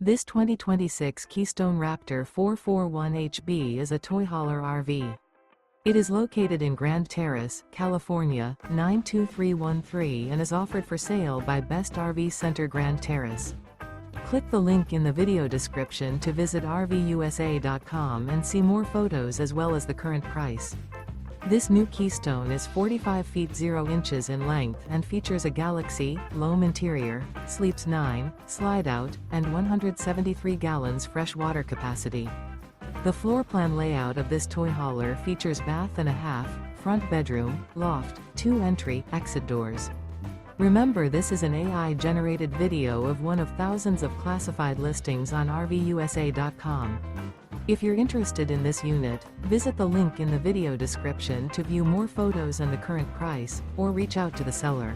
This 2026 Keystone Raptor 441HB is a toy hauler RV. It is located in Grand Terrace, California, 92313 and is offered for sale by Best RV Center Grand Terrace. Click the link in the video description to visit RVUSA.com and see more photos as well as the current price. This new Keystone is 45 feet 0 inches in length and features a Galaxy, Loam interior, sleeps 9, Slideout, and 173 gallons fresh water capacity. The floor plan layout of this toy hauler features bath and a half, front bedroom, loft, 2 entry, exit doors. Remember, this is an AI-generated video of one of thousands of classified listings on RVUSA.com. If you're interested in this unit, visit the link in the video description to view more photos and the current price, or reach out to the seller.